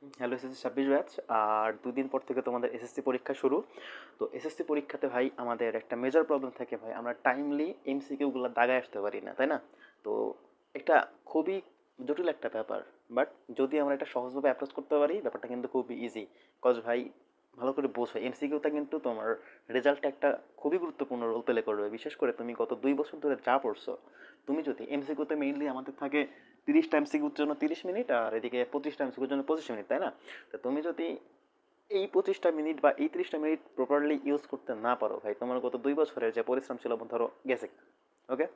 Hello SSC 26 batch. আর দুদিন পর থেকে তোমাদের এসএসসি পরীক্ষা শুরু। তো এসএসসি পরীক্ষাতে ভাই আমাদের একটা মেজর প্রবলেম থাকে ভাই, আমরা টাইমলি এমসিকিউগুলো দাগায় আসতে পারি না, তাই না? তো এটা খুবই জটিল একটা ব্যাপার। বাট যদি আমরা এটা সহজভাবে অ্যাপ্রোচ করতে পারি, ব্যাপারটা কিন্তু খুবই ইজি। কজ ভাই ভালো করে বোঝো, এমসিকিউটা কিন্তু তোমার রেজাল্টে একটা খুবই গুরুত্বপূর্ণ রোল প্লে করবে। বিশেষ করে তুমি গত 2 বছর ধরে যা পড়ছো, তুমি যদি এমসিকিউতে মেইনলি আমাদের থাকে 30টা এমসিকিউর জন্য 30 মিনিট, আর এদিকে 25টা এমসিকিউর জন্য 25 মিনিট, তাই না? তো তুমি যদি এই 25টা মিনিট বা এই 30টা মিনিট প্রপারলি ইউজ করতে না পারো ভাই, তোমার গত 2 বছরের যে পরিশ্রম ছিল ধরো গেছে। ওকে,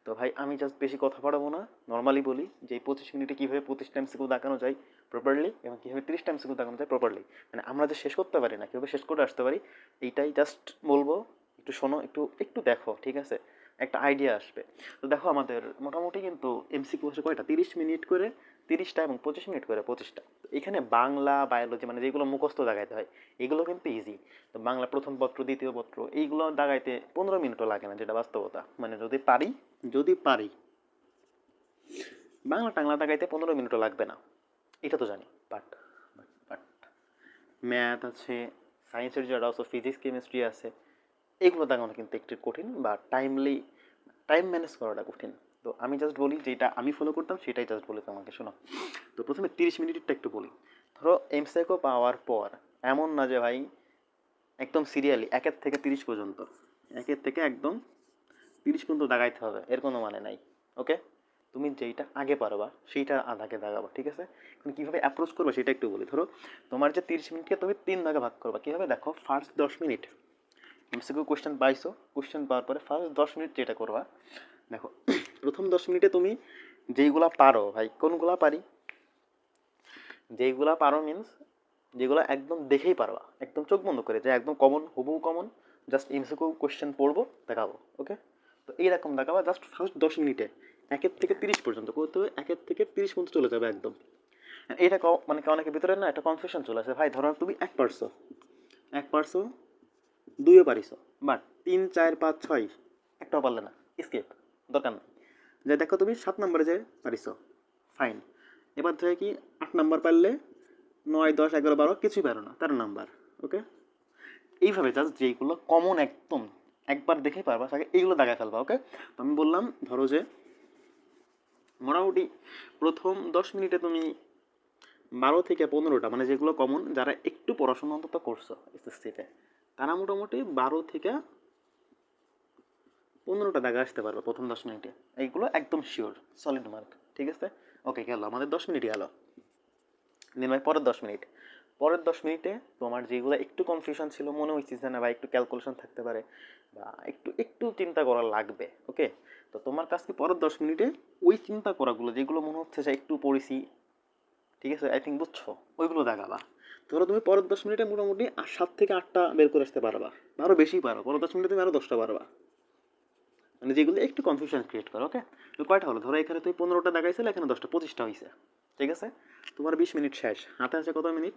তো ভাই আমি জাস্ট বেশি কথা বাড়াবো না, নর্মালি বলি যে এই 25 মিনিটে কীভাবে 25টা এমসিকিউ দেখানো যায় প্রপারলি, এবং কীভাবে 30টা এমসিকিউ দেখানো যায় প্রপারলি, মানে আমরা যে শেষ করতে পারি না, কীভাবে শেষ করে আসতে পারি, এইটাই জাস্ট বলবো। একটু শোনো, একটু একটু দেখো, ঠিক আছে? একটা আইডিয়া আসবে। তো দেখো আমাদের মোটামুটি কিন্তু এমসিকিউ হচ্ছে কয়টা, 30 মিনিট করে 30টা, এবং 25 মিনিট করে 25টা। এখানে বাংলা বায়োলজি মানে যেগুলো মুখস্থ দাগাইতে হয় এগুলো কিন্তু ইজি। তো বাংলা প্রথম পত্র দ্বিতীয় পত্র এইগুলো দাগাইতে 15 মিনিটও লাগে না, যেটা বাস্তবতা। মানে যদি পারি বাংলা টাংলা দাগাইতে 15 মিনিটও লাগবে না, এটা তো জানি। বাট বাট ম্যাথ আছে, সায়েন্সের যেটা আছে, ফিজিক্স কেমিস্ট্রি আছে, এগুলো দাগানো কিন্তু একটু কঠিন, বা টাইম ম্যানেজ করাটা কঠিন। তো আমি জাস্ট বলি যেটা আমি ফলো করতাম সেটাই জাস্ট বলি তোমাকে, শোনো। তো প্রথমে 30 মিনিটটা একটু বলি। ধরো এমসেকো পাওয়ার পর এমন না যে ভাই একদম সিরিয়ালি 1 থেকে 30 পর্যন্ত, 1 থেকে একদম 30 পর্যন্ত দাগাইতে হবে, এর কোনো মানে নাই। ওকে, তুমি যেইটা আগে পারবা সেইটা আধাকে দাগাবা, ঠিক আছে? এখন কীভাবে অ্যাপ্রোচ করবে সেটা একটু বলি। ধরো তোমার যে 30 মিনিটকে তুমি 3 ভাগে ভাগ করবা, কীভাবে দেখো, ফার্স্ট 10 মিনিট এমসিকিউ কোয়েশ্চেন পাইছো, কোয়েশ্চেন পাওয়ার পরে ফার্স্ট 10 মিনিট যেটা করবা, দেখো প্রথম 10 মিনিটে তুমি যেইগুলা পারো, ভাই কোনগুলা পারি, যেইগুলা পারো মিন্স যেগুলো একদম দেখেই পারবা, একদম চোখ বন্ধ করে, যে একদম কমন, হুবহু কমন, জাস্ট এমসিকিউ কোয়েশ্চেন পড়বো দেখাবো। ওকে, তো এইরকম দেখাবা জাস্ট ফার্স্ট 10 মিনিটে। 1 থেকে 30 পর্যন্ত করতে হবে, 1 থেকে 30 পর্যন্ত চলে যাবে একদম। এটা মানে অনেকের ভিতরে না একটা কনফিউশন চলে আসে, ভাই ধরো তুমি এক পারছো, দুইও পারিছো, বাট 3 4 5 6 একটাও পারলে না, স্কেপ, দরকার নেই। যে দেখো তুমি 7 নম্বরে যে পারিছো, ফাইন। এবার ধরে কি 8 নাম্বার পারলে, 9 10 11 12 কিছুই পারো না, 13 নাম্বার। ওকে, এইভাবে জাস্ট যেইগুলো কমন একদম একবার দেখেই পারবা তাকে এইগুলো দাগায় ফেলবা। ওকে, তো আমি বললাম ধরো যে মোটামুটি প্রথম 10 মিনিটে তুমি 12 থেকে 15টা, মানে যেগুলো কমন, যারা একটু পড়াশোনা অন্তত করছো এসএসসিতে, তারা মোটামুটি 12 থেকে 15টা দাগা আসতে পারবে প্রথম 10 মিনিটে। এইগুলো একদম শিওর, সলিড মার্ক, ঠিক আছে? ওকে, গেল আমাদের 10 মিনিট গেল। দেন ভাই পরের 10 মিনিটে তোমার যেগুলো একটু কনফিউশন ছিল, মনে হচ্ছে যে না ভাই একটু ক্যালকুলেশন থাকতে পারে, বা একটু একটু চিন্তা করা লাগবে। ওকে, তো তোমার কাছকে পরের 10 মিনিটে ওই চিন্তা করাগুলো যেগুলো মনে হচ্ছে যে একটু পড়েছি, ঠিক আছে, আই থিঙ্ক বুঝছো, ওইগুলো দেখাবা। ধরো তুমি পরের 10 মিনিটে মোটামুটি 7 থেকে 8টা বের করে আসতে পারবা, আরও বেশি পারো, পরের 10 মিনিটে তুমি আরও 10টা পারবা, মানে যেগুলো একটু কনফিউশন ক্রিয়েট করো। ওকে, তো কয়টা হলো, ধরো এখানে তুমি 15টা দেখাইছিলে, এখানে 10টা, 25টা হয়েছে, ঠিক আছে? তোমার 20 মিনিট শেষ, হাতে আছে কত মিনিট,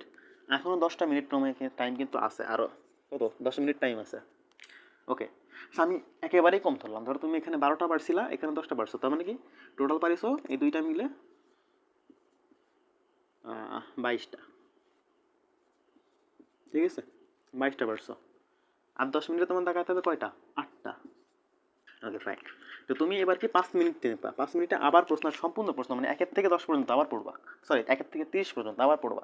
এখনও 10টা মিনিট তোমার টাইম কিন্তু আছে, আরও কত 10 মিনিট টাইম আছে। ওকে, আমি একেবারেই কম ধরলাম, ধরো তুমি এখানে 12টা পারছিলা, এখানে 10টা পারছো, তার মানে কি টোটাল পারিছো এই দুইটা মিলে 22টা, ঠিক আছে? 22টা পারছো, আর 10 মিনিটে তোমার দেখাতে হবে কয়টা, 8টা। ওকে, ফাইন। তো তুমি এবার কি 5 মিনিট নেবা, 5 মিনিটে আবার প্রশ্ন, সম্পূর্ণ প্রশ্ন, মানে 1 থেকে 10 পর্যন্ত আবার পড়বা, সরি 1 থেকে 30 পর্যন্ত আবার পড়বা,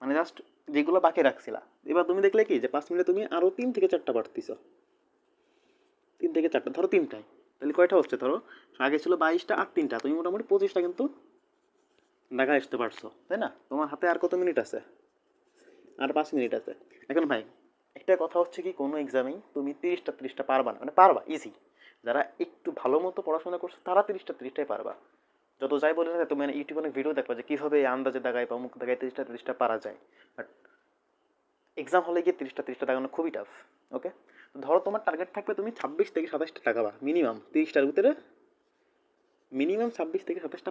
মানে জাস্ট যেগুলো বাকি রাখছিলা। এবার তুমি দেখলে কি যে 5 মিনিটে তুমি আরও 3 থেকে 4টা পারতিস, 3 থেকে 4টা, ধরো 3টায়, তাহলে কয়টা হচ্ছে, ধরো আগে ছিল 22টা আর 3টা, তুমি মোটামুটি 25টা কিন্তু দেখা আসতে পারছো, তাই না? তোমার হাতে আর কত মিনিট আছে, আর 5 মিনিট আছে। এখন ভাই একটা কথা হচ্ছে কি, কোনো এক্সামেই তুমি 30টা পারবা না, মানে পারবা ইজি, যারা একটু ভালো মতো পড়াশোনা করছো তারা 30টাই পারবা। যত যাই বলে না, তুমি মানে ইউটিউবে অনেক ভিডিও দেখবা যে কীভাবে এই আন্দাজে দাগায় বা মুখ দাগায় 30টা পারা যায়, বাট এক্সাম হলে গিয়ে 30টা দাগানো খুবই টাফ। ওকে, ধরো তোমার টার্গেট থাকবে তুমি 26 থেকে 27টা দাগাবা, মিনিমাম 30টার ভিতরে মিনিমাম 26 থেকে 27টা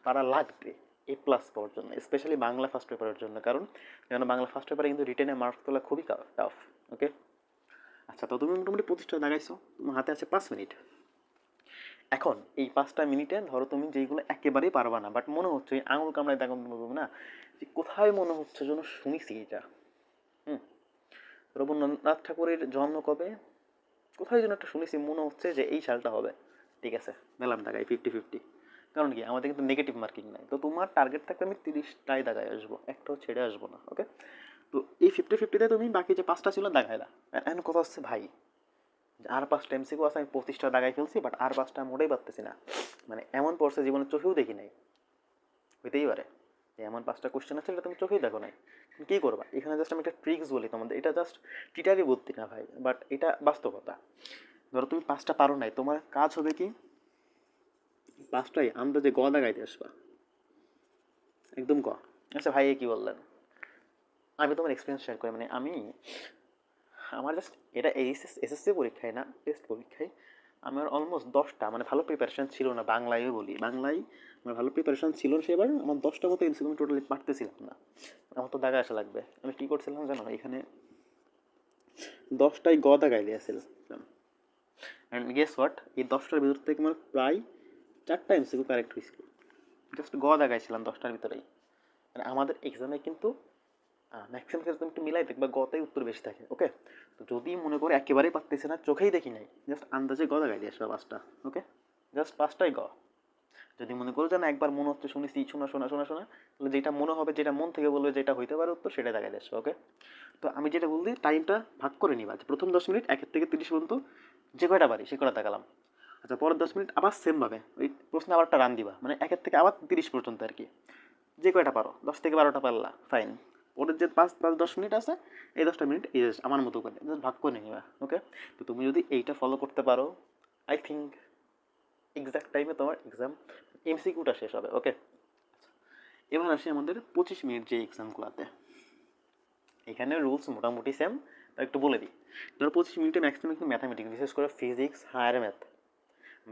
পারা লাগবে A+ পাওয়ার জন্য, স্পেশালি বাংলা ফার্স্ট পেপারের জন্য। কারণ যেন বাংলা ফার্স্ট পেপারে কিন্তু রিটেনে মার্কস তোলা খুবই টাফ। ওকে, আচ্ছা, তো তুমি মোটামুটি 25টা দাগাইছো, তোমার হাতে আছে 5 মিনিট। এখন এই 5টা মিনিটে ধরো তুমি যেইগুলো একেবারেই পারবা না, বাট মনে হচ্ছে এই আঙুল কামড়ায় দেখো না যে কোথায় মনে হচ্ছে যেন শুনেছি এটা। হুম। রবীন্দ্রনাথ ঠাকুরের জন্ম কবে, কোথায় যেন একটা শুনেছি, মনে হচ্ছে যে এই সালটা হবে। ঠিক আছে, দিলাম দাগাই 50-50। কারণ কি, আমাদের কিন্তু নেগেটিভ মার্কিং নাই, তো তোমার টার্গেট থাকবে আমি 30টাই দাগায় আসবো, একটাও ছেড়ে আসবো না। ওকে, তো এই 50-50তে তুমি বাকি যে 5টা ছিল দাগাই দাও। এখন কথা হচ্ছে ভাই, আর 5টা এমসিকিউ আছে, আমি 25টা দাগাই ফেলছি, বাট আর 5টা মোটেই পারতেছি না। মানে এমন পড়ছে জীবনে চোখেও দেখি নাই, হইতেই পারে যে এমন 5টা কোশ্চেন আছে এটা তুমি চোখেই দেখো নাই। তুমি কী করবা? এখানে জাস্ট আমি একটা ট্রিক্স বলি তোমাদের, এটা জাস্ট টিটারি বুদ্ধি না ভাই, বাট এটা বাস্তবতা। ধরো তুমি 5টা পারো নাই, তোমার কাজ হবে কি, 5টাই আন্দাজে গ দাগাইতে আসবা, একদম গ। আচ্ছা ভাই কি বললেন, আমি তোমার এক্সপিরিয়েন্স শেয়ার করি। মানে আমার জাস্ট এটা এসএসসি পরীক্ষায় না, টেস্ট পরীক্ষায় আমার অলমোস্ট 10টা, মানে ভালো প্রিপারেশন ছিল না, বাংলায়ও বলি, বাংলায় আমার ভালো প্রিপারেশন ছিল সেবার, আমার 10টা মতো এমসিকিউ আমি টোটালি পারতেছিলাম না। আমার তো দাগা আসা লাগবে, আমি কী করছিলাম জানো, এখানে 10টাই গ দাগাই দিয়েছিলাম। অ্যান্ড গেস হোয়াট, এই 10টার ভিতর থেকে আমার প্রায় 4টা এমসিকিউ কারেক্ট হয়েছিল, জাস্ট গ দাগাইছিলাম 10টার ভিতরেই। মানে আমাদের এক্সামে কিন্তু ম্যাক্সিমাম ক্ষেত্রে তুমি একটু মিলাই দেখবা গতেই উত্তর বেশি থাকে। ওকে, তো যদি মনে করে একেবারেই পারতেছে না, চোখেই দেখি নাই, জাস্ট আন্দাজে গ দাগাই দিয়ে আসবে 5টা। ওকে, জাস্ট 5টাই গ। যদি মনে করো যে না একবার মনে হচ্ছে শুনেছি, শোনা শোনা শোনা শোনা, তাহলে যেটা মনে হবে, যেটা মন থেকে বলবে যেটা হইতে পারে উত্তর, সেটা দেখাই দিচ্ছ। ওকে, তো আমি যেটা বলছি টাইমটা ভাগ করে নিবা, যে প্রথম 10 মিনিট 1 থেকে 30 পর্যন্ত যে কয়টা পারি সে কয়টা দেখালাম। আচ্ছা, পরের 10 মিনিট আবার সেমভাবে ওই প্রশ্নে আবার একটা রান দিবা, মানে 1 থেকে আবার 30 পর্যন্ত আর কি, যে কয়টা পারো, 10 থেকে 12টা পারলা ফাইন। ওদের যে 5-10 মিনিট আছে, এই 10টা মিনিট এই আমার মতো করে জাস্ট ভাগ করে নিবা। ওকে, তো তুমি যদি এইটা ফলো করতে পারো, আই থিঙ্ক এক্সাক্ট টাইমে তোমার এক্সাম এমসিকিউটা শেষ হবে। ওকে, এবার আসি আমাদের 25 মিনিট যে এক্সামগুলোতে, এখানে রুলস মোটামুটি সেম, তা একটু বলে দিই। ধরো 25 মিনিটে ম্যাক্সিমাম কিন্তু ম্যাথামেটিক্স, বিশেষ করে ফিজিক্স, হায়ার ম্যাথ,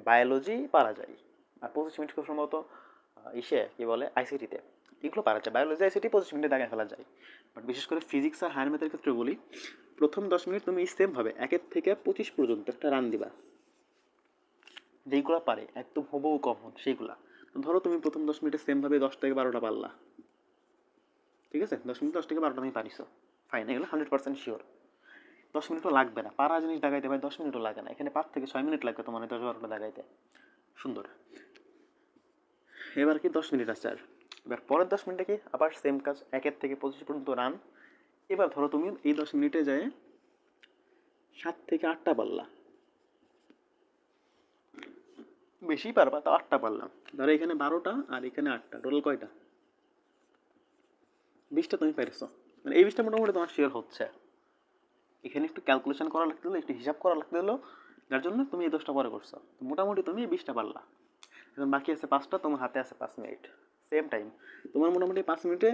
বায়োলজি পারা যায়। আর 25 মিনিট খুব সম্ভবত ইসে কী বলে আইসিটিতে, এগুলো পারা যায়। বায়োলজি আইসিটি 25 মিনিটে দাগে ফেলা যায়, বাট বিশেষ করে ফিজিক্স আর হায়ার ম্যাথের ক্ষেত্রে বলি, প্রথম 10 মিনিট তুমি সেমভাবে 1 থেকে 25 পর্যন্ত একটা রান দিবা, যেইগুলো পারে একদম হুবহু কমন সেইগুলা। ধরো তুমি প্রথম 10 মিনিটে সেমভাবে 10 থেকে 12টা পারলা, ঠিক আছে, 10 মিনিট 10 থেকে 12টা তুমি পারিছো, ফাইন, এগুলো 100% শিওর। 10 মিনিটও লাগবে না, পারা জিনিস দাগাইতে ভাই 10 মিনিটও লাগে না, এখানে 5 থেকে 6 মিনিট লাগবে তোমার 10-12টা দাগাইতে, সুন্দর। এবার কি 10 মিনিট আছে আর, এবার পরের 10 মিনিটে কি আবার সেম কাজ, 1 থেকে 25 পর্যন্ত রান। এবার ধরো তুমি এই 10 মিনিটে যায় 7 থেকে 8টা পারলা, বেশি পারবা তো 8টা পারলাম, ধরো এখানে 12টা আর এখানে 8টা, টোটাল কয়টা, 20টা তুমি পেরেছো। মানে এই 20টা মোটামুটি তোমার শিওর হচ্ছে। এখানে একটু ক্যালকুলেশন করা লাগতে হলো, একটু হিসাব করা লাগতে হলো, যার জন্য তুমি এই 10টা পরে করছো, তো মোটামুটি তুমি এই 20টা পারলা। এখন বাকি আছে 5টা, তোমার হাতে আছে 5 মিনিট, সেম টাইম। তোমার মোটামুটি 5 মিনিটে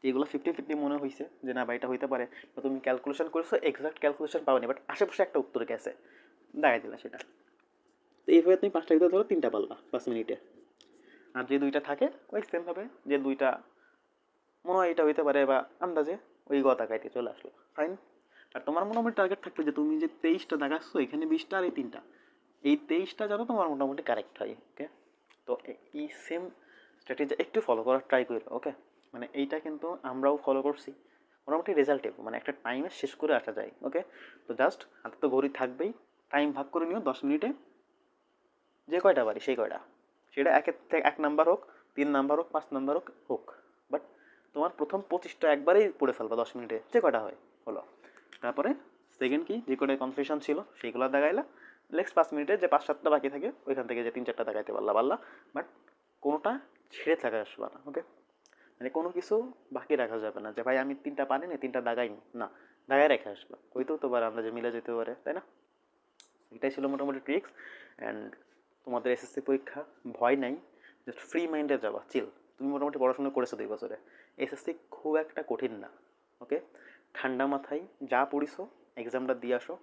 এগুলো 50-50 মনে হয়েছে যে না বা এটা হইতে পারে, বা তুমি ক্যালকুলেশন করেছো, এক্সাক্ট ক্যালকুলেশন পাওনি, বাট আশেপাশে একটা উত্তর গেছে, দেখাই দিলা সেটা। তো এইভাবে তুমি 5টা ভিতরে ধরো 3টা পারলা 5 মিনিটে। আর যে 2টা থাকে ওই সেম হবে, যে 2টা মনে হয় এটা হইতে পারে বা আন্দাজে ওই গতা কাইতে চলে আসলো, ফাইন। আর তোমার মোটামুটি টার্গেট থাকবে যে তুমি যে 23টা দেখাচ্ছ, এখানে 20টা আর এই 3টা, এই 23টা যেন তোমার মোটামুটি কারেক্ট হয়। ওকে, তো এই সেম স্ট্র্যাটেজি একটু ফলো করার ট্রাই করবে। ওকে, মানে এইটা কিন্তু আমরাও ফলো করছি, মোটামুটি রেজাল্টেবল, মানে একটা টাইমে শেষ করে আসা যায়। ওকে, তো জাস্ট হাতে তো ঘড়ি থাকবেই, টাইম ভাগ করে নিও 10 মিনিটে, যে কয়টা পারি সেই কয়টা, সেটা 1 নাম্বার হোক, 3 নাম্বার হোক, 5 নাম্বার হোক হোক, বাট তোমার প্রথম 25টা একবারেই পড়ে ফেলবা 10 মিনিটে, যে কয়টা হয় হলো। তারপরে সেকেন্ড কি, যে কয়টা কনফিউশন ছিল সেইগুলো দেখাইলা, নেক্সট 5 মিনিটে যে 5-7টা বাকি থাকে ওইখান থেকে যে 3-4টা দেখাইতে পারলা, বাট কোনোটা ছেড়ে থাকা আসবে না। ওকে, মানে কোনো কিছু বাকি রাখা যাবে না যে ভাই আমি 3টা পারিনি, 3টা দাগাইনি, না, দাগায় রেখে আসবে, হইতেও তো পারে আমরা যে মিলে যেতে পারে, তাই না? এটাই ছিল মোটামুটি ট্রিক্স। অ্যান্ড তোমাদের এসএসসি পরীক্ষা, ভয় নাই, জাস্ট ফ্রি মাইন্ডে যাবা, চিল। তুমি মোটামুটি পড়াশোনা করেছো 2 বছরে, এসএসসি খুব একটা কঠিন না। ওকে, ঠান্ডা মাথায় যা পড়িছো এক্সামটা দিয়ে আসো,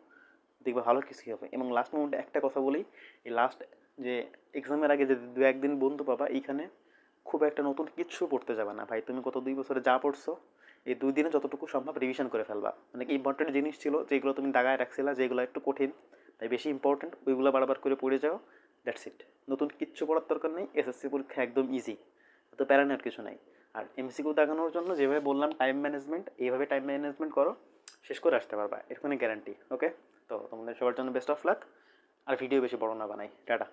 দেখবে ভালো কিছুই হবে। এবং লাস্ট মোমেন্টে একটা কথা বলি, এই লাস্ট যে এক্সামের আগে যে 2-1 দিন বন্ধু পাবা, এইখানে খুব একটা নতুন কিচ্ছু পড়তে যাবে না ভাই, তুমি গত 2 বছরে যা পড়ছো এই 2 দিনে যতটুকু সম্ভব রিভিশন করে ফেলবা। মানে কি ইম্পর্টেন্ট জিনিস ছিল যেগুলো তুমি দাগায় রাখছিলা, যেগুলো একটু কঠিন তাই বেশি ইম্পর্টেন্ট, ওইগুলো বারবার করে পড়ে যাও, দ্যাটস ইট। নতুন কিচ্ছু পড়ার দরকার নেই, এসএসসি পরীক্ষা একদম ইজি, এত প্যারা নেওয়ার কিছু নাই। আর এমসিকিউ দাগানোর জন্য যেভাবে বললাম টাইম ম্যানেজমেন্ট, এইভাবে টাইম ম্যানেজমেন্ট করো, শেষ করে আসতে পারবা, এর কোনো গ্যারান্টি। ওকে, তো তোমাদের সবার জন্য বেস্ট অফ লাক। আর ভিডিও বেশি বড় না বানাই। টাটা।